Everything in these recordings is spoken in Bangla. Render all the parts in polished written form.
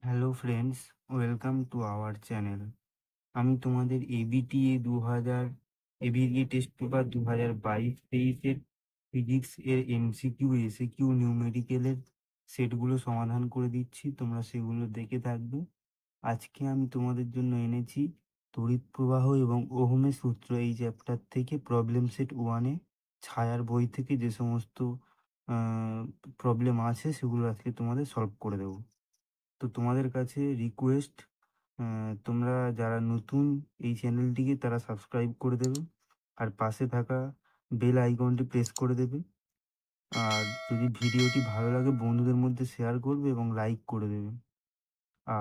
Hello friends, welcome to our channel. আমি তোমাদের এবিটিএ 2000 এবিটিএ টেস্ট পেপার 2022-23-এর ফিজিক্স এর এমসিকিউ এসএকিউ নিউমেরিক্যালের সেটগুলো সমাধান করে দিচ্ছি, তোমরা সেগুলো দেখে থাকবে। আজকে আমি তোমাদের জন্য এনেছি তড়িৎ প্রবাহ এবং ওহমের সূত্র এই চ্যাপ্টার থেকে প্রবলেম সেট 1-এ ছায়ার বই থেকে যে সমস্ত প্রবলেম আছে সেগুলো আজকে তোমাদের সলভ করে দেবো। তো তোমাদের কাছে রিকোয়েস্ট, তোমরা যারা নতুন এই চ্যানেলটিকে তারা সাবস্ক্রাইব করে দেবে আর পাশে থাকা বেল আইকনটি প্রেস করে দেবে। আর যদি ভিডিওটি ভালো লাগে বন্ধুদের মধ্যে শেয়ার করবে এবং লাইক করে দেবে।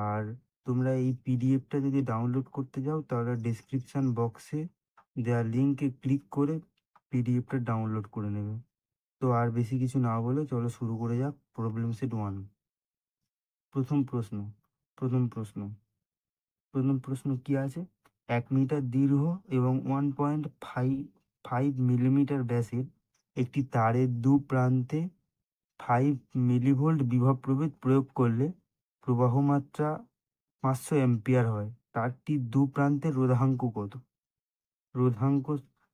আর তোমরা এই পিডিএফটা যদি ডাউনলোড করতে যাও তাহলে ডেসক্রিপশান বক্সে দেওয়া লিঙ্কে ক্লিক করে পিডিএফটা ডাউনলোড করে নেবে। তো আর বেশি কিছু না বলে চলো শুরু করে যাক প্রবলেম সেট 1। প্রথম প্রশ্ন প্রথম প্রশ্ন প্রথম প্রশ্ন কি আছে? 1 মিটার দীর্ঘ এবং 1.55 মিলিমিটার ব্যাসের একটি তারের দু প্রান্তে 5 মিলিভোল্ট বিভব প্রয়োগ করলে প্রবাহ মাত্রা 500 অ্যাম্পিয়ার হয়। তারটির দু প্রান্তের রোধাঙ্ক কত? রোধাঙ্ক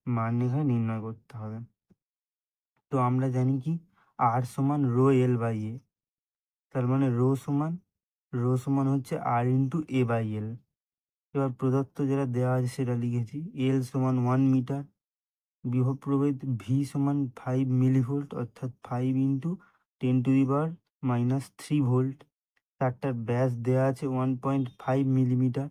মান এখানে নির্ণয় করতে হবে। তো আমরা জানি কি আর সমান রো এল বাই এ, তার মানে রো সমান হচ্ছে আর ইন্টু এ বাই এল। এবার প্রদত্ত যেটা দেওয়া আছে সেটা লিখেছি। এল সমান 1 মিটার, বিভব প্রভেদ ভি সমান 5 মিলিভোল্ট, অর্থাৎ 5 × 10⁻³ ভোল্ট। তারটার ব্যাস দেওয়া আছে 1.5 মিলিমিটার,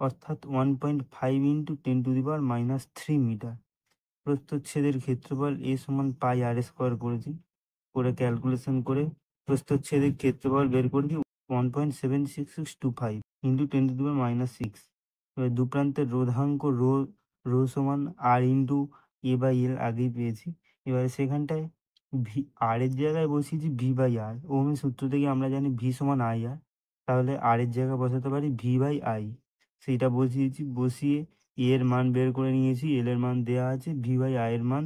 অর্থাৎ 1.5 × 10⁻³ মিটার। প্রস্থচ্ছেদের ক্ষেত্রফল এ সমান πr² করেছি, করে ক্যালকুলেশন করে প্রস্থচ্ছেদের ক্ষেত্রফল বের করেছি 1.76625 × 10⁻⁶। এবার দু প্রান্তের রোধাঙ্ক রো সমান আর ইন্টু এ বাই এল আগেই পেয়েছি। এবারে সেখানটায় ভি আর এর জায়গায় বসিয়েছি ভি বাই আর। ওহমের সূত্র থেকে আমরা জানি ভি সমান আই আর, তাহলে আর এর জায়গায় বসাতে পারি ভি বাই আই। সেইটা বসিয়েছি, বসিয়ে এর মান বের করে নিয়েছি। এল এর মান দেওয়া আছে, ভি বাই আই এর মান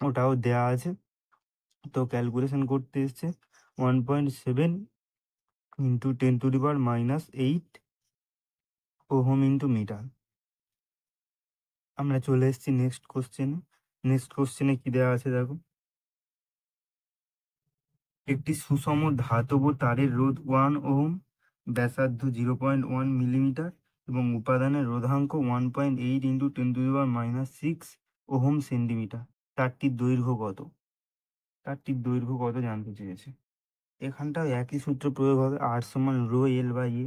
ওটাও দেওয়া আছে। তো ক্যালকুলেশন করতে এসছে 1.7 × 10⁻⁸ ওহম ইন্টু মিটার। আমরা চলে এসেছি নেক্সট কোশ্চেনে কি দেওয়া আছে দেখো। একটি সুষম ধাতব তারের রোধ 1 ওহম, ব্যাসার্ধ 0.1 মিলিমিটার এবং উপাদানের রোধাঙ্ক 1.8 × 10⁻⁶ ওহম সেন্টিমিটার। তারটির দৈর্ঘ্য কত জানতে চেয়েছে। এখানটাও একই সূত্র প্রয়োগ হবে, আর সমান রো এল বাই এ।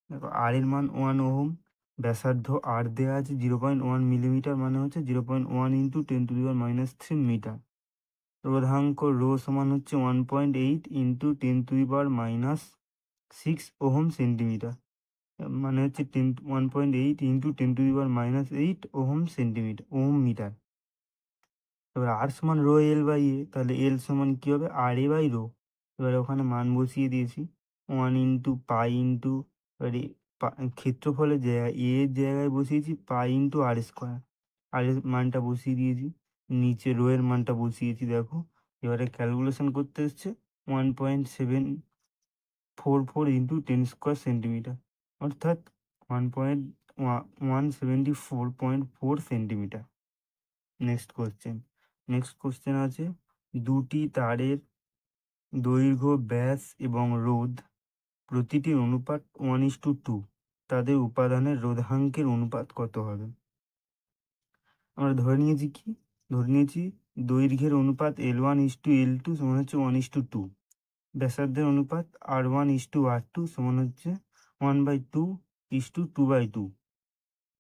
দেখো আর এর মান 1 ওহম, ব্যাসার্ধ আর দেওয়া আছে 0.1 মিলিমিটার, মানে হচ্ছে 0.1 × 10⁻³ মিটার। রোধাঙ্ক রো সমান হচ্ছে 1.8 × 10⁻⁶ ওহম সেন্টিমিটার, মানে হচ্ছে 1.8 × 10⁻⁸ ওহম মিটার। এবার আর সমান রো এল বাই এ, তাহলে এল সমান কি হবে আর এ বাই রো। এবারে ওখানে মান বসিয়ে দিয়েছি 1 × পাই ইন্টু, এবারে ক্ষেত্রফলের জায়গায় এ এর জায়গায় বসিয়েছি π × r²। আর এর মানটা বসিয়ে দিয়েছি, নিচে রো এর মানটা বসিয়েছি। দেখো এবারে ক্যালকুলেশন করতে এসছে 1.744 × 10² সেন্টিমিটার, অর্থাৎ 1.174.4 সেন্টিমিটার। নেক্সট কোশ্চেন আছে, দুটি তারের দৈর্ঘ্য, ব্যাস এবং রোধ প্রতিটির অনুপাত 1:2, তাদের উপাদানের রোধাঙ্কের অনুপাত কত হবে? আমরা ধরে নিয়েছি দৈর্ঘ্যের অনুপাত L1:L2 সমান হচ্ছে 1:2, ব্যাসার্ধের অনুপাত R1:R2 সমান হচ্ছে 1/2:2/2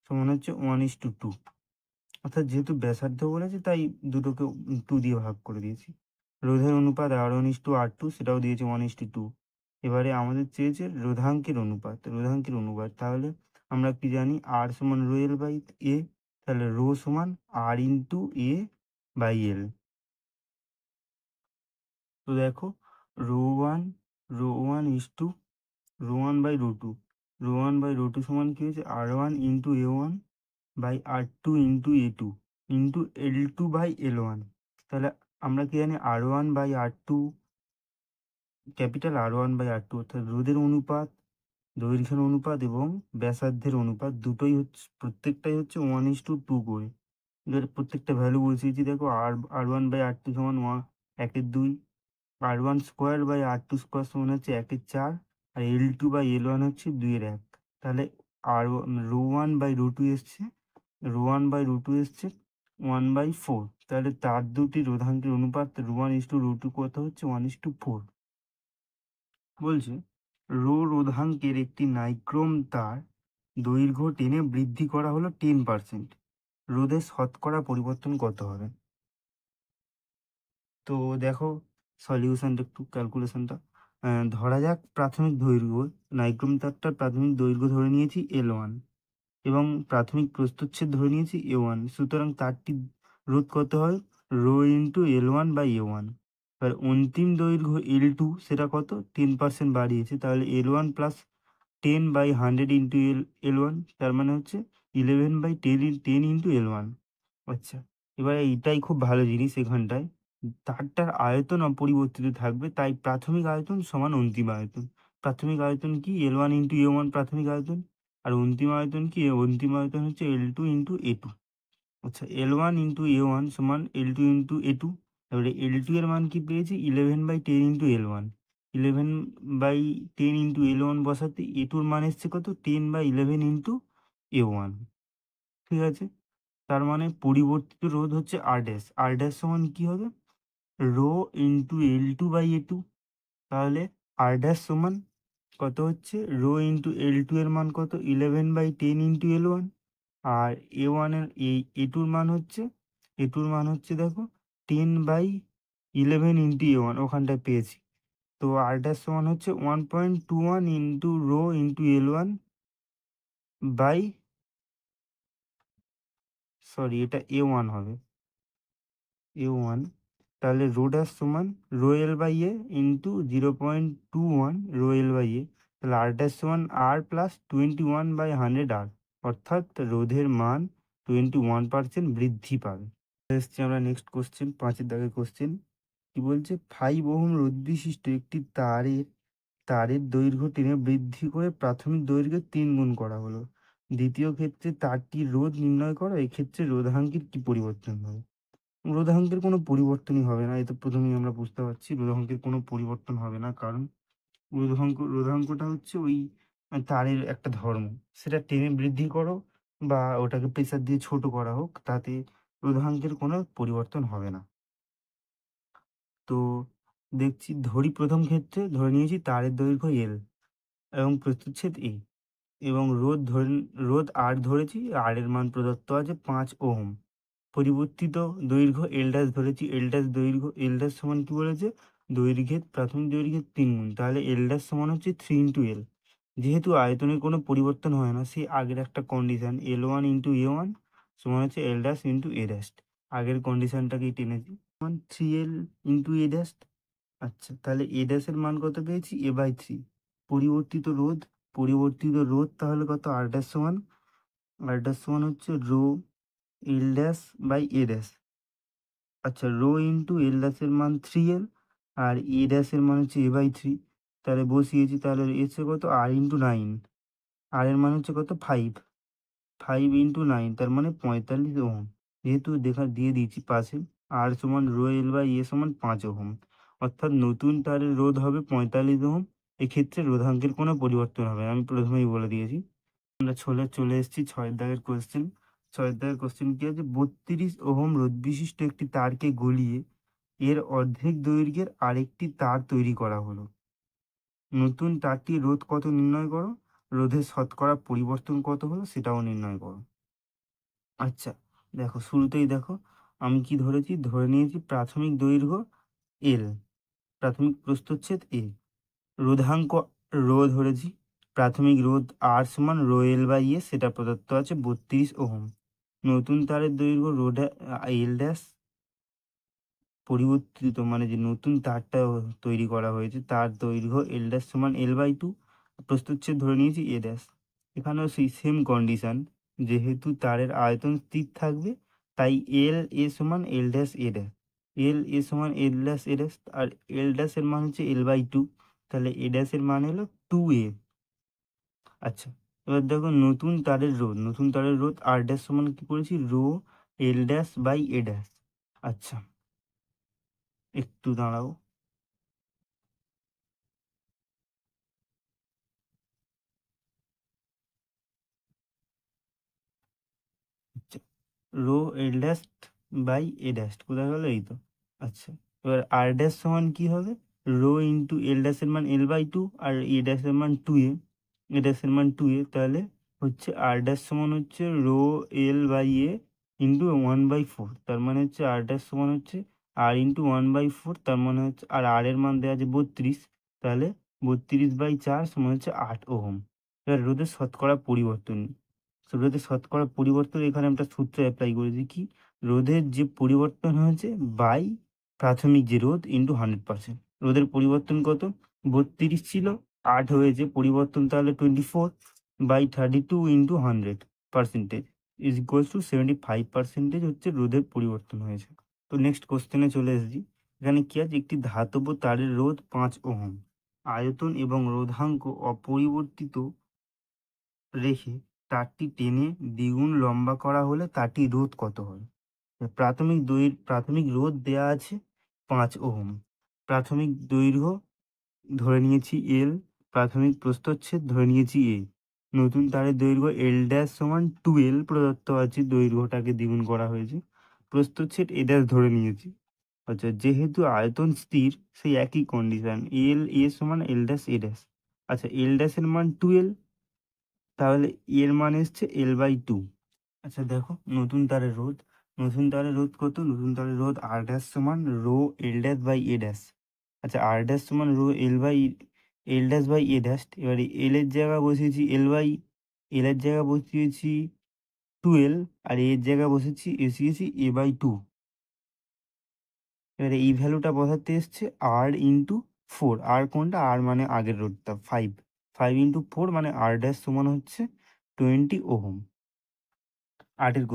সমান হচ্ছে 1:2। অর্থাৎ যেহেতু ব্যাসার্ধ বলেছে তাই দুটোকে 2 দিয়ে ভাগ করে দিয়েছি। রোধের অনুপাত R1:R2, সেটাও দিয়েছে 1:2। এবারে আমাদের চেয়েছে রোধাঙ্কের অনুপাত। তাহলে আমরা কি জানি আর সমান রো এল বাই এ, তাহলে রো সমান আর ইন্টু এ বাই এল। তো দেখো রো1/ρ2 সমান কি হয়েছে R1 × A1/R2 × A2 × L2/L1। তাহলে আমরা কি জানি R1/R2 ক্যাপিটাল R1/R2, অর্থাৎ রোধের অনুপাত, দৈর্ঘ্যের অনুপাত এবং ব্যাসার্ধের অনুপাত দুটোই হচ্ছে, প্রত্যেকটাই হচ্ছে 1:2 করে। এবার প্রত্যেকটা ভ্যালু বসিয়েছি। দেখো R1/R2 সমান 1/2, R1² R2² সমান হচ্ছে 1/4, আর L2/L1 হচ্ছে 2/1। তাহলে ρ1/ρ2 এসছে, ρ1/ρ2 এসছে 1/4। তাহলে তার দুটি রোধাঙ্কের অনুপাত ρ1:ρ2 কত হচ্ছে 1:4। বলছে রোধাঙ্কের একটি নাইক্রোম তার দৈর্ঘ্য টেনে বৃদ্ধি করা হলো 10%, রোধের শতকরা পরিবর্তন কত হবে? তো দেখো সলিউশনটা, একটু ক্যালকুলেশনটা। ধরা যাক প্রাথমিক দৈর্ঘ্য, নাইক্রোম তারটার প্রাথমিক দৈর্ঘ্য ধরে নিয়েছি L1 এবং প্রাথমিক প্রস্থচ্ছেদ ধরে নিয়েছি A1। সুতরাং তারটি রোধ কত হয়? Rho into L1/A1। এবার অন্তিম দৈর্ঘ্য L2, সেটা কত? 10% বাড়িয়েছে, তাহলে L1 প্লাস 10/100 ইন্টু L1, তার মানে হচ্ছে 11/10 ইন্টু L1। আচ্ছা, এবার এইটাই খুব ভালো জিনিস এখানটায়, তারটার আয়তন অপরিবর্তিত থাকবে, তাই প্রাথমিক আয়তন সমান অন্তিম আয়তন। প্রাথমিক আয়তন কি? L1 ইন্টু A1 প্রাথমিক আয়তন, আর অন্তিম আয়তন কি? অন্তিম আয়তন হচ্ছে L2 ইন্টু A2। আচ্ছা, L1 ইন্টু A1 সমান L2 ইন্টু A2। এবারে L2 এর মান কি পেয়েছি? 11/10 ইন্টু L1। 11/10 ইন্টু L1 বসাতে A2-র মান এসছে কত? 10/11 ইন্টু A1। ঠিক আছে, তার মানে পরিবর্তিত রোধ হচ্ছে R ড্যাশ। R ড্যাশ সমান কি হবে? Rho into L2/A2। তাহলে R ড্যাশ সমান কত হচ্ছে? রো ইন্টু L2 এর মান কত? 11/10 ইন্টু L1। আর A1 এর A2-র মান হচ্ছে, দেখো 10/11 ইন্টু A1, ওখানটায় পেয়েছি। তো R ড্যাশ সমান হচ্ছে 1.21 into rho into L1 by, sorry এটা A1 হবে, A1। তাহলে রো ড্যাশ সমান rho L/A into 0.21 rho L/A। তাহলে R ড্যাশ সমান R প্লাস 21/100 R, অর্থাৎ রোধের মান 21% বৃদ্ধি পাবে। এসছি আমরা নেক্সট কোশ্চেন, 5-এর দাগের কোশ্চেন। কি বলছে? 5 ওহম রোধ বিশিষ্ট একটি তারের দৈর্ঘ্য টেনে বৃদ্ধি করে প্রাথমিক দৈর্ঘ্যের 3 গুণ করা হলো। দ্বিতীয় ক্ষেত্রে তারটির রোধ নির্ণয় করো, এক্ষেত্রে রোধাঙ্কের কি পরিবর্তন হবে? রোধাঙ্কের কোনো পরিবর্তনই হবে না, এটা প্রথমেই আমরা বুঝতে পারছি। রোধাঙ্কের কোনো পরিবর্তন হবে না, কারণ রোধাঙ্কটা হচ্ছে ওই তারের একটা ধর্ম, সেটা টেনে বৃদ্ধি করো বা ওটাকে প্রেসার দিয়ে ছোট করা হোক, তাতে রোধাঙ্কের কোনো পরিবর্তন হবে না। তো দেখছি, প্রথম ক্ষেত্রে ধরে নিয়েছি তারের দৈর্ঘ্য L এবং প্রস্থচ্ছেদ A, এবং রোধ R ধরেছি, R এর মান প্রদত্ত আছে 5 ওহম। পরিবর্তিত দৈর্ঘ্য L ড্যাশ ধরেছি, L ড্যাশ সমান কি বলেছে? প্রাথমিক দৈর্ঘ্যের 3 গুণ, তাহলে L ড্যাশ সমান হচ্ছে 3 ইন্টু L। যেহেতু আয়তনের কোনো পরিবর্তন হয় না, সেই আগের একটা কন্ডিশন L1 ইন্টু A1 সমান হচ্ছে L dash into A dash, আগের কন্ডিশনটাকেই টেনেছি, সমান 3L ইন্টু A ড্যাশ। আচ্ছা, তাহলে A ড্যাশের মান কত পেয়েছি? A/3। পরিবর্তিত রোধ, তাহলে কত? R ড্যাশ সমান, হচ্ছে rho L dash by A dash. আচ্ছা, রো ইন্টু L ড্যাশের মান 3L, আর A ড্যাশের মান হচ্ছে A/3। তাহলে বসিয়েছি, তাহলে এসে কত? R into 9। আর এর মান হচ্ছে কত? 5 ইন্টু 9, তার মানে 45 ওহম। যেহেতু দিয়ে দিয়েছি পাশে, R সমান রো L/A সমান 5 ওহম, অর্থাৎ নতুন তারের রোধ হবে 45 ওহম। এক্ষেত্রে রোধাঙ্কের কোনো পরিবর্তন হবে না, আমি প্রথমেই বলে দিয়েছি। আমরা চলে এসেছি 6-এর দাগের কোশ্চেন। 6-এর দাগের কোশ্চেন কি আছে? 32 ওহম রোধ বিশিষ্ট একটি তারকে গলিয়ে এর অর্ধেক দৈর্ঘ্যের আরেকটি তার তৈরি করা হলো। নতুন তারটির রোধ কত নির্ণয় করো, রোধের শতকরা পরিবর্তন কত হলো সেটাও নির্ণয় করো। আচ্ছা, দেখো শুরুতেই দেখো আমি কি ধরেছি? ধরে নিয়েছি প্রাথমিক দৈর্ঘ্য L, প্রাথমিক প্রস্থচ্ছেদ A, রোধাঙ্ক রো ধরেছি, প্রাথমিক রোধ R সমান রো L/A, সেটা প্রদত্ত আছে 32 ওহম। নতুন তারের দৈর্ঘ্য L ড্যাশ, পরিবর্তিত মানে যে নতুন তারটা তৈরি করা হয়েছে তার দৈর্ঘ্য L ড্যাশ সমান L/2, প্রস্থচ্ছেদ ধরে নিয়েছি A ড্যাশ। এখানেও সেই সেম কন্ডিশন, যেহেতু তারের আয়তন স্থির থাকবে, তাই L সমান L dash A dash, L সমান L ড্যাশ A ড্যাশ, আর L ড্যাশ এর মান হচ্ছে L/2। তাহলে এ ড্যাশের মান হলো 2a। আচ্ছা, এবার দেখো নতুন তারের রোধ আর ড্যাশ সমান কি করেছি, rho L dash by A dash. আচ্ছা, একটু দাঁড়াও। আচ্ছা, rho L dash by A dash কোথায় গেল, এই তো। আচ্ছা, এবার আর ড্যাশ সমান কি হবে, রো ইন্টু এল ড্যাশের মান এল বাই টু আর এ ড্যাশের মান টু এ, এ ড্যাশের মান টু এ, তাহলে হচ্ছে আর ড্যাশ সমান হচ্ছে rho L by A into one by four, তার মানে হচ্ছে আর ড্যাশ সমান হচ্ছে R into one by four, তার মানে হচ্ছে আর আর এর মান দেওয়া আছে 32, তাহলে 32/4 সমান হচ্ছে 8 ওহম। এবার রোধের শতকরা পরিবর্তন, রোধের শতকরা পরিবর্তন এখানে আমরা সূত্র অ্যাপ্লাই করেছি কি, রোধের যে পরিবর্তন হয়েছে বাই প্রাথমিক যে রোধ ইন্টু 100%। রোধের পরিবর্তন কত, 32 ছিল, 8 হয়েছে পরিবর্তন, তাহলে 24/32 ইন্টু 100% ইজ ইকুয়ালস টু 75% হচ্ছে রোধের পরিবর্তন হয়েছে। তো নেক্সট কোশ্চেনে চলে এসেছি। এখানে কি আছে, একটি ধাতব তারের রোধ 5 ওহম, আয়তন এবং রোধাঙ্ক অপরিবর্তিত রেখে তারটি টেনে দ্বিগুণ লম্বা করা হলে তারটি রোধ কত হবে। প্রাথমিক রোধ দেয়া আছে 5 ওহম, প্রাথমিক দৈর্ঘ্য ধরে নিয়েছি এল, প্রাথমিক প্রস্থচ্ছেদ ধরে নিয়েছি এ, নতুন তারের দৈর্ঘ্য এল ড্যাশ সমান 12 প্রদত্ত আছে, দৈর্ঘ্যটাকে দ্বিগুণ করা হয়েছে, প্রস্থচ্ছেদ এ ড্যাশ ধরে নিয়েছি। আচ্ছা, যেহেতু আয়তন স্থির সেই একই কন্ডিশন, এল এ সমান এল ড্যাশ এ ড্যাশ। আচ্ছা, এল ড্যাশের মান 12, তাহলে এর মান এসছে এল বাই টু। আচ্ছা দেখো, নতুন তারের রোধ কত, নতুন তারের রোধ আর ড্যাশ সমান rho L dash by A dash. আচ্ছা, আর ড্যাশ সমান rho L dash by A dash, এবারে এল এর জায়গা বসিয়েছি এল এর জায়গা বসিয়েছি 12, আর এর জায়গা বসিয়েছি এ বাই টু। এবারে এই ভ্যালুটা বসাতে এসছে আর ইন্টু ফোর, আর কোনটা, আর মানে আগের রোধটা 5, 5 × 4 মানে আর ড্যাশ সমান হচ্ছে 20 ওহম। আটের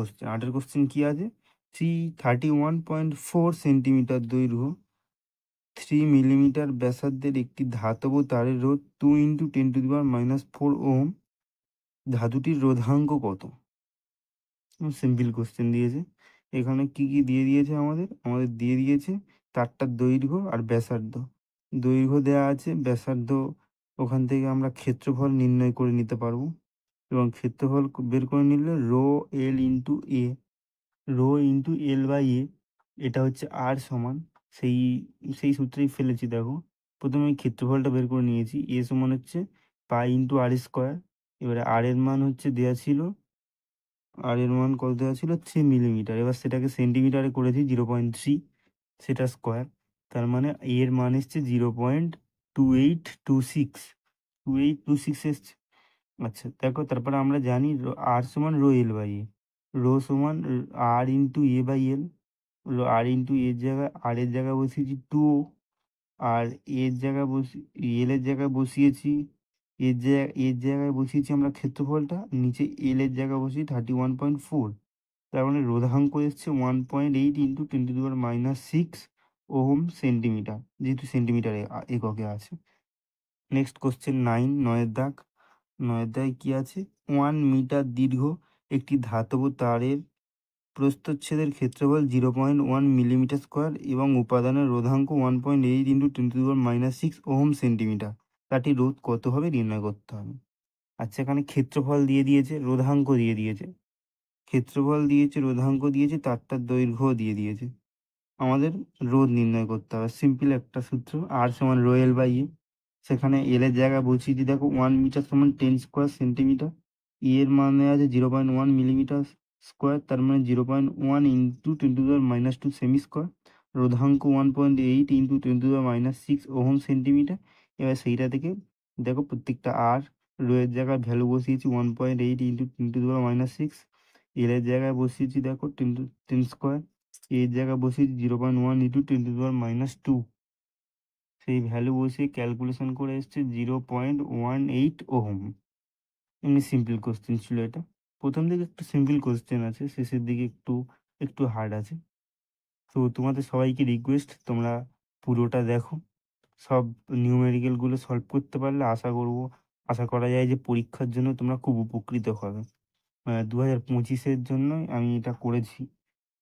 কোশ্চেন কি আছে, 31.4 সেন্টিমিটার দৈর্ঘ্য 3 মিলিমিটার ব্যাসার্ধের একটি ধাতব তারের রোধ 2 × 10⁻⁴ ওহম, ধাতুটির রোধাঙ্ক কত। সিম্পল কোশ্চেন দিয়েছে। এখানে কি কি দিয়ে দিয়েছে, আমাদের দিয়ে দিয়েছে তারটার দৈর্ঘ্য আর ব্যাসার্ধ। দৈর্ঘ্য দেওয়া আছে, ব্যাসার্ধ ওখান থেকে আমরা ক্ষেত্রফল নির্ণয় করে নিতে পারবো, এবং ক্ষেত্রফল বের করে নিলে rho L into A, rho into L by A, এটা হচ্ছে আর সমান সেই সেই সূত্রেই ফেলেছি। দেখো, প্রথমে আমি ক্ষেত্রফলটা বের করে নিয়েছি, এ সমান হচ্ছে পাই ইন্টু আর স্কোয়ার। এবারে আর এর মান হচ্ছে দেওয়া ছিল, আর এর মান কত দেওয়া ছিল 3 মিলিমিটার, এবার সেটাকে সেন্টিমিটারে করেছি 0.3, সেটা স্কোয়ার, তার মানে এর মান এসছে 0.2826 এসছে। আচ্ছা দেখো, তারপরে আমরা জানি আর সমান rho L by A, rho সমান R into A by L, R into এর জায়গায় আর এর জায়গায় বসিয়েছি 2, আর এর জায়গায় এল এর জায়গায় বসিয়েছি এর জায়গায় বসিয়েছি আমরা ক্ষেত্রফলটা, নিচে এল এর জায়গায় বসিয়ে 31.4, তার মানে রোধাঙ্ক এসছে 1.8 ইন্টু 10⁻⁶ ওহম সেন্টিমিটার, যেহেতু সেন্টিমিটার এককে আছে। নেক্সট কোশ্চেন 9, নয়ের দাগ কি আছে, 1 মিটার দীর্ঘ একটি ধাতব তারের প্রস্থচ্ছেদের ক্ষেত্রফল 0.1 মিলিমিটার স্কোয়ার এবং উপাদানের রোধাঙ্ক 1.8 ইন্টু 10⁻⁶ ওহম সেন্টিমিটার, তাটি রোধ কত হবে নির্ণয় করতে হবে। আচ্ছা, এখানে ক্ষেত্রফল দিয়ে দিয়েছে, রোধাঙ্ক দিয়ে দিয়েছে, ক্ষেত্রফল দিয়েছে, রোধাঙ্ক দিয়েছে, তারটার দৈর্ঘ্য দিয়ে দিয়েছে, আমাদের রোধ নির্ণয় করতে হবে। সিম্পল একটা সূত্র, আর সমান রো এল বাই এ, সেখানে এল এর জায়গায় বসিয়ে দিই, দেখো 1 মিটার সমান 10 স্কোয়ার সেন্টিমিটার, এর মানে আছে 0.1 মিলিমিটার স্কোয়ার, তার মানে 0.1 ইন্টু 10⁻² সেমি স্কোয়ার, রোধাঙ্ক 1.8 ইন্টু 10⁻⁶ ওহম সেন্টিমিটার। এবার সেইটা থেকে দেখো প্রত্যেকটা আর, রো এর জায়গায় ভ্যালু বসিয়েছি 1.8 ইন্টু 10⁻⁶, এল এর জায়গায় বসিয়েছি দেখো 10 স্কোয়ার, এর জায়গায় বসিয়েছি 0.1 ইন্টু 10⁻², সেই ভ্যালু বসিয়ে ক্যালকুলেশন করে এসছে 0.18 ওহম। এমনি সিম্পল কোশ্চেন ছিল এটা, প্রথম দিকে একটু সিম্পল কোশ্চেন আছে, শেষের দিকে একটু একটু হার্ড আছে। তো তোমাদের সবাইকে রিকোয়েস্ট, তোমরা পুরোটা দেখো, সব নিউমেরিক্যালগুলো সলভ করতে পারলে আশা করা যায় যে পরীক্ষার জন্য তোমরা খুব উপকৃত হবে। 2025-এর জন্যই আমি এটা করেছি।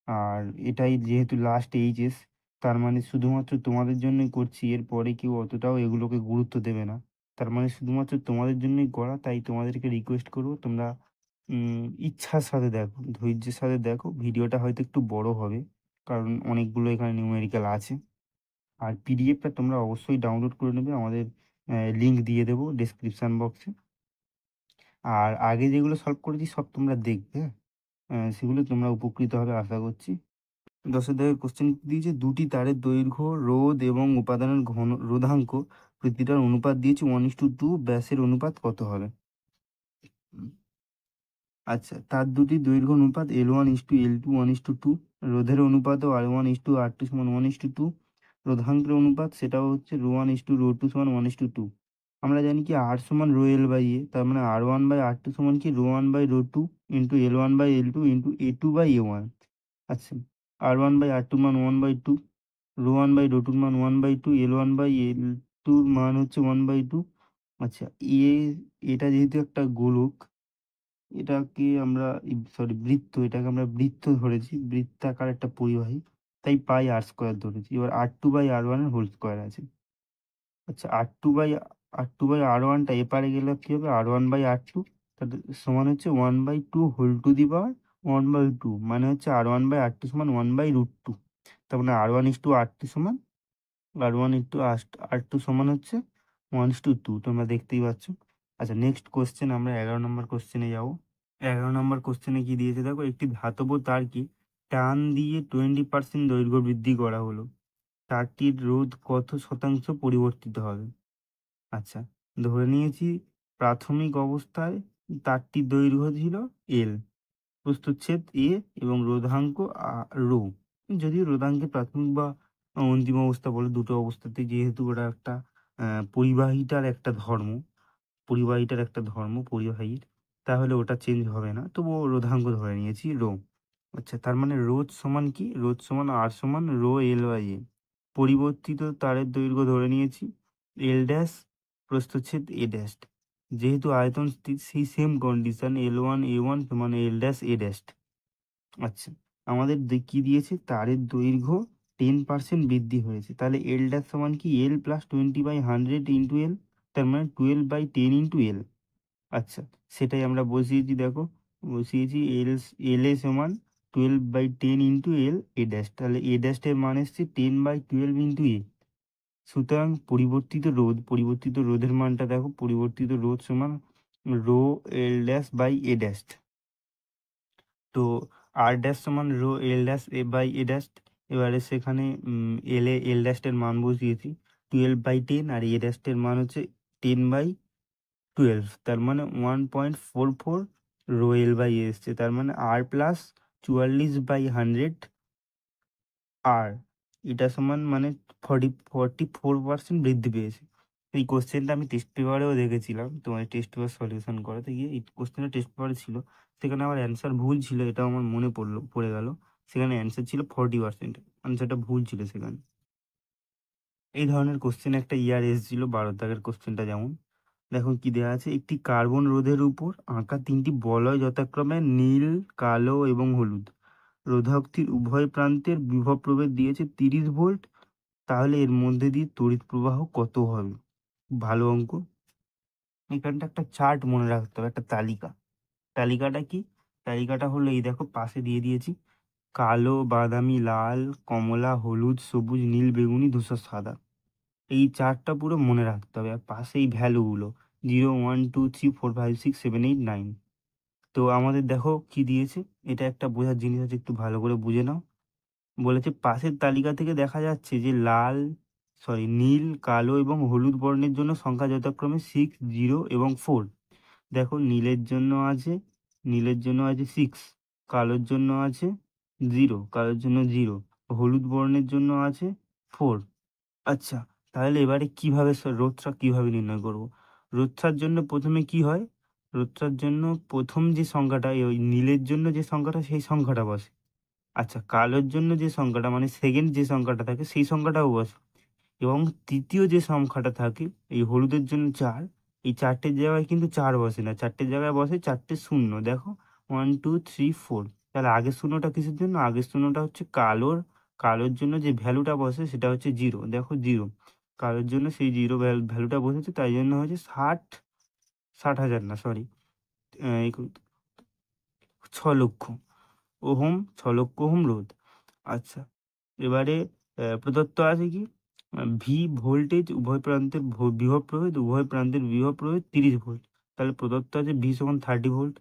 আর এটাই যেহেতু লাস্ট এইচএস, তার মানে শুধুমাত্র তোমাদের জন্যই করছি, এরপরে কেউ অতটাও এগুলোকে গুরুত্ব দেবে না। তার মানে শুধুমাত্র তোমাদের জন্যই করা, তাই তোমাদেরকে রিকোয়েস্ট করবো তোমরা ইচ্ছার সাথে দেখো, ধৈর্যের সাথে দেখো। ভিডিওটা হয়তো একটু বড় হবে, কারণ অনেকগুলো এখানে নিউমেরিক্যাল আছে। আর পিডিএফটা তোমরা অবশ্যই ডাউনলোড করে নেবে, আমাদের লিঙ্ক দিয়ে দেবো ডেসক্রিপশান বক্সে। আর আগে যেগুলো সলভ করেছি সব তোমরা দেখবে, হ্যাঁ? সেগুলো তোমরা উপকৃত হবে আশা করছি। 10-এর দাগের কোশ্চেন দিয়েছে, দুটি তারের দৈর্ঘ্য, রোধ এবং উপাদানের রোধাঙ্ক প্রতিটার অনুপাত দিয়েছে 1:2, ব্যাসের অনুপাত কত হবে? আচ্ছা, তার দুটি দৈর্ঘ্য অনুপাত L1:L2 1:2, রোধের অনুপাতও R1:R2 সমান 1:2, রোধাঙ্কের অনুপাত সেটাও হচ্ছে ρ1:ρ2 সমান 1:2। আমরা জানি কি R সমান রো এল বাই এ, তার মানে R1/R2 সমান কি ρ1/ρ2 ইন্টু L1/L2 ইন্টু A2/A1। আচ্ছা, R1/R2 মান 1/2, ρ1/ρ2 মান 1/2, L1/L2 মান হচ্ছে 1/2। আচ্ছা, এটা যেহেতু একটা গোলক, এটাকে আমরা বৃত্ত ধরেছি, বৃত্তাকার একটা পরিবাহী, তাই পাই আর স্কোয়ার ধরেছি। এবার R2/R1 এর হোল স্কোয়ার আছে। আচ্ছা, R2/R1টা এপারে গেলে কি হবে? R1/R2, তাহলে সমান হচ্ছে 1/2 হোল টু দি পাওয়ার 1/2, মানে হচ্ছে R1/R2 সমান 1/√2। তার মানে R1:R2 সমান R1:R2 সমান হচ্ছে 1:2, তোমরা দেখতেই পাচ্ছ। আচ্ছা, নেক্সট কোশ্চেন, আমরা 11 নম্বর কোশ্চেনে যাবো। 11 নম্বর কোশ্চেনে কি দিয়েছে দেখো, একটি ধাতব তারকে টান দিয়ে 20% দৈর্ঘ্য বৃদ্ধি করা হলো, তারটির রোধ কত শতাংশ পরিবর্তিত হবে? আচ্ছা, ধরে নিয়েছি প্রাথমিক অবস্থায় তারটির দৈর্ঘ্য ছিল এল, প্রস্থচ্ছেদ এ এবং রোধাঙ্ক রো। যদিও রোধাঙ্কের প্রাথমিক বা অন্তিম অবস্থা বলে, দুটো অবস্থাতে, যেহেতু ওটা একটা পরিবাহীটার একটা ধর্ম, পরিবাহীর, তাহলে ওটা চেঞ্জ হবে না, তবুও রোধাঙ্ক ধরে নিয়েছি রো। আচ্ছা, তার মানে রোধ সমান কি? রোধ সমান আর সমান রো এল বাই এ। পরিবর্তিত তারের দৈর্ঘ্য ধরে নিয়েছি এল ড্যাশ, প্রস্থচ্ছেদ এ ড্যাশ। যেহেতু আয়তন স্থির, সেই সেম কন্ডিশন L1/A1 সমান এল ড্যাশ এ ড্যাশ। আচ্ছা, আমাদের কি দিয়েছে? তারের দৈর্ঘ্য 10% বৃদ্ধি হয়েছে, তাহলে এল ড্যাশ সমান কি? এল প্লাস 20/100 ইন্টু এল, তার মানে 12/10 ইন্টু এল। আচ্ছা, সেটাই আমরা বসিয়েছি, দেখো বসিয়েছি এল এ সমান 12/10 ইন্টু এল এ ড্যাশ, তাহলে এ ড্যাশের মান এসছে 10/12 ইন্টু এ। সুতরাং পরিবর্তিত রোধের মানটা দেখো, পরিবর্তিত রোধ সমান rho L dash by A dash. তো আর ড্যাশ সমান rho L dash A by A dash. এবারে সেখানে এল ড্যাশের মান বসিয়েছি 12/10, আর এ ড্যাশের মান হচ্ছে 10/12, তার মানে 1.44 রো এল বাই এ এসছে, তার মানে আর প্লাস 44/100 আর, এটা সমান মানে 44% বৃদ্ধি পেয়েছে। এই কোশ্চেনটা আমি টেস্ট পেপারেও দেখেছিলাম, তোমার টেস্ট পেপার সলিউশন করাতে গিয়ে এই কোশ্চেনটা টেস্ট পেপারে ছিল, সেখানে আমার অ্যান্সার ভুল ছিল, এটাও আমার মনে পড়ে গেল। সেখানে অ্যান্সার ছিল 40%, অ্যান্সারটা ভুল ছিল সেখানে। এই ধরনের কোশ্চেন একটা ইয়ার এসেছিল, 12 দাগের কোশ্চেনটা যেমন। দেখো কি দেওয়া আছে, একটি কার্বন রোধের উপর আঁকা 3টি বলয় যথাক্রমে নীল, কালো এবং হলুদ। রোধকটির উভয় প্রান্তের বিভব প্রভেদ দিয়েছে 30 ভোল্ট, তাহলে এর মধ্যে দিয়ে তড়িৎ প্রবাহ কত হবে? ভালো অঙ্ক। এখানটা একটা চার্ট মনে রাখতে হবে, একটা তালিকা। তালিকাটা কি? তালিকাটা হলো এই দেখো, পাশে দিয়ে দিয়েছি কালো, বাদামি, লাল, কমলা, হলুদ, সবুজ, নীল, বেগুনি, ধূসর, সাদা। এই চার্টটা পুরো মনে রাখতে হবে, আর পাশে এই ভ্যালুগুলো 0 1 2 3 4 5 6 7 8 9। তো আমাদের দেখো কি দিয়েছে, এটা একটা বোঝার জিনিস আছে, একটু ভালো করে বুঝে নাও। বলেছে পাশের তালিকা থেকে দেখা যাচ্ছে যে নীল, কালো এবং হলুদ বর্ণের জন্য সংখ্যা যথাক্রমে 6 0 এবং 4। দেখো নীলের জন্য আছে 6, কালোর জন্য আছে 0, হলুদ বর্ণের জন্য আছে 4। আচ্ছা, তাহলে এবারে রোধটা কিভাবে নির্ণয় করব? রোধটার জন্য প্রথমে কি হয়? রোধটার জন্য প্রথম যে সংখ্যাটা, ওই নীলের জন্য যে সংখ্যাটা, সেই সংখ্যাটা বসে। আচ্ছা, কালোর জন্য যে সংখ্যাটা, মানে সেকেন্ড যে সংখ্যাটা থাকে, সেই সংখ্যাটাও বসে। এবং তৃতীয় যে সংখ্যাটা থাকে এই হলুদের জন্য 4, এই 4টের জায়গায় কিন্তু 4 বসে না, 4টের জায়গায় বসে 4টে শূন্য। দেখো 1 2 3 4। তাহলে আগের শূন্যটা কিসের জন্য? আগের শূন্যটা হচ্ছে কালোর জন্য যে ভ্যালুটা বসে সেটা হচ্ছে 0। দেখো 0, কালোর জন্য সেই 0 ভ্যালুটা বসেছে, তাই জন্য হচ্ছে 60,000 না, সরি, 6 লক্ষ ওহম, 6 লক্ষ ওহম রোধ। আচ্ছা, এবারে প্রদত্ত আছে কি, ভি ভোল্টেজ, উভয় প্রান্তের বিভব প্রভেদ, উভয় প্রান্তের বিভব প্রভেদ 30 ভোল্ট। তাহলে প্রদত্ত আছে ভি সমান 30 ভোল্ট।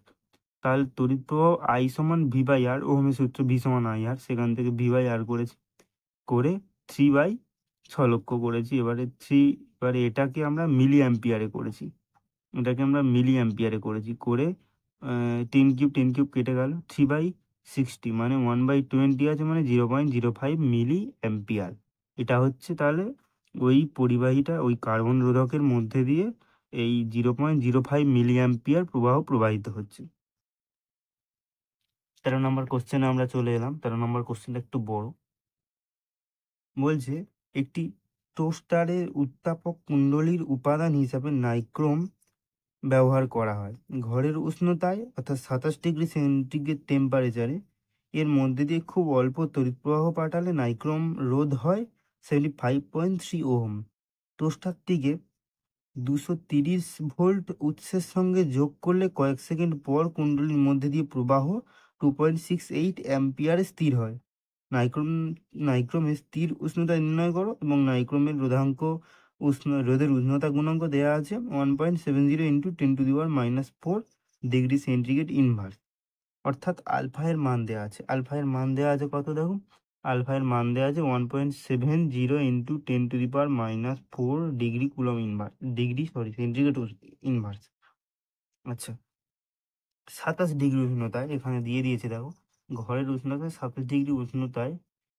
তাহলে তড়িৎ প্রবাহ আই সমান ভি বাই আর, ওহমের সূত্র ভি সমান আই আর, সেখান থেকে ভি বাই আর করেছি, করে 3/6 লক্ষ করেছি। এবারে এটাকে আমরা মিলি অ্যাম্পিয়ারে করেছি, করে 10 কিউব কেটে গেল, 3/60 মানে 1/20 আছে, মানে 0.05 মিলি অ্যাম্পিয়ার। এটা হচ্ছে তাহলে ওই পরিবাহীটা, ওই কার্বন রোধকের মধ্যে দিয়ে এই 0.05 মিলি অ্যাম্পিয়ার প্রবাহ প্রবাহিত হচ্ছে। 13 নম্বর কোশ্চেনে আমরা চলে এলাম। 13 নম্বর কোশ্চেনটা একটু বড়। বলছে একটি টোস্টারের উত্তাপক কুণ্ডলীর উপাদান হিসাবে নাইক্রোম ব্যবহার করা হয়। ঘরের উষ্ণতায় অর্থাৎ 27 ডিগ্রি সেন্টিগ্রেড টেম্পারেচারে এর মধ্যে দিয়ে খুব অল্প তড়িৎ প্রবাহ পাঠালে নাইক্রোম রোধ হয় 75.3 ওহম। টোস্টারটিকে 230 ভোল্ট উৎসের সঙ্গে যোগ করলে কয়েক সেকেন্ড পর কুণ্ডলীর মধ্যে দিয়ে প্রবাহ 2.68 অ্যাম্পিয়ারে স্থির হয়। নাইক্রোমের স্থির উষ্ণতা নির্ণয় করো এবং নাইক্রোমের রোধের উষ্ণতা গুণাঙ্ক দেওয়া আছে 1.70 ইন্টু 10⁻⁻4 ডিগ্রি সেন্টিগ্রেড ইনভার্স। অর্থাৎ আলফা এর মান দেওয়া আছে। কত দেখো, আলফা এর মান দেওয়া আছে 1.70 into 10⁻⁻4 degree coulomb inverse, centigrade inverse. আচ্ছা, 27 ডিগ্রি উষ্ণতায় এখানে দিয়ে দিয়েছে, দেখো ঘরের উষ্ণতায় 27 ডিগ্রি উষ্ণতায়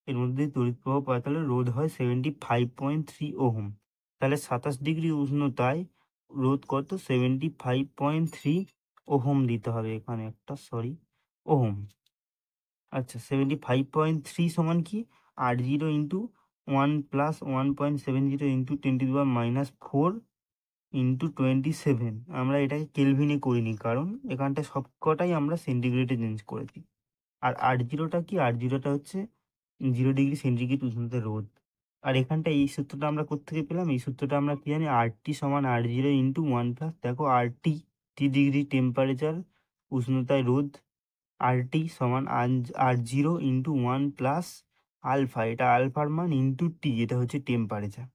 এর মধ্যে তড়িৎ প্রবাহ পাঠালে রোধ হয় 75.3 ওহম। তাহলে 27 ডিগ্রি উষ্ণতায় রোধ কত? 75.3 ওহম দিতে হবে এখানে একটা, সরি, ওহম। আচ্ছা, 75.3 সমান কি? 80 ইন্টু 1 প্লাস 1.70 ইন্টু 10⁻⁻4 ইন্টু 27। আমরা এটাকে কেলভিনে করিনি, কারণ এখানটা সবকটাই আমরা সেন্টিগ্রেডে চেঞ্জ করেছি। আর 80টা কি? 80টা হচ্ছে 0 ডিগ্রি সেন্টিগ্রেড উষ্ণতা রোধ। আর এখানটা এই সূত্রটা আমরা কোত্থেকে পেলাম? এই সূত্রটা আমরা কি জানি? RT সমান 80 ইন্টু 1 প্লাস, দেখো টি ডিগ্রি টেম্পারেচার উষ্ণতায় রোধ, RT সমান 80 ইন্টু 1 প্লাস আলফা, এটা আলফার মান, ইন্টু টি, এটা হচ্ছে টেম্পারেচার।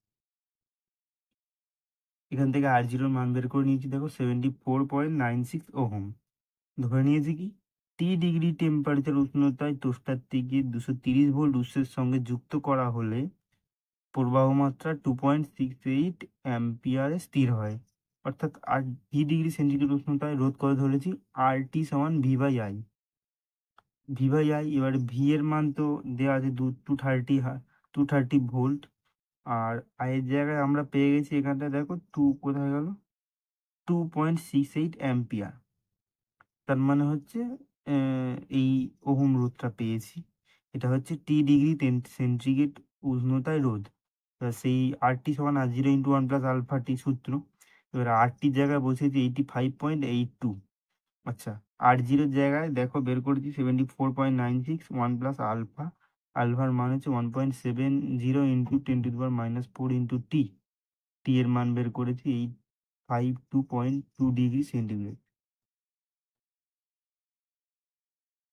এখান থেকে R0 মান বের করে নিয়েছি, দেখো 74.96 ওহম। ধরে নিয়েছি কি, টি ডিগ্রি টেম্পারেচার উষ্ণতায় টোস্টারটিকে 230 ভোল্ট উৎসের সঙ্গে যুক্ত করা হলে প্রবাহ মাত্রা 2.68 অ্যাম্পিয়ারে স্থির হয়। অর্থাৎ ভি ডিগ্রি সেন্টিগ্রেড উষ্ণতায় রোধ কত ধরেছি? RT সমান ভি বাই আই। এবারে ভি এর মান তো দেওয়া আছে 230 ভোল্ট, আর আয়ের জায়গায় আমরা পেয়ে গেছি এখানটা, দেখো কোথায় গেল, 2.68 অ্যাম্পিয়ার। তার মানে হচ্ছে এই ওহম রোধটা পেয়েছি। এটা হচ্ছে টি ডিগ্রি সেন্টিগ্রেড উষ্ণতায় রোধ। সেই RT সমান 80 ইন্টু 1 প্লাস আলফা টি সূত্র। এবার RTর জায়গায় বসেছি 85.82। আচ্ছা, R0 জায়গায় দেখো বের করেছি 74.96, 1 প্লাস আলফা, আলফার মান হচ্ছে 1.70 ইন্টু 10⁻⁻4 ইন্টু টি, টি এর মান বের করেছি 852.2 ডিগ্রি সেন্টিগ্রেড।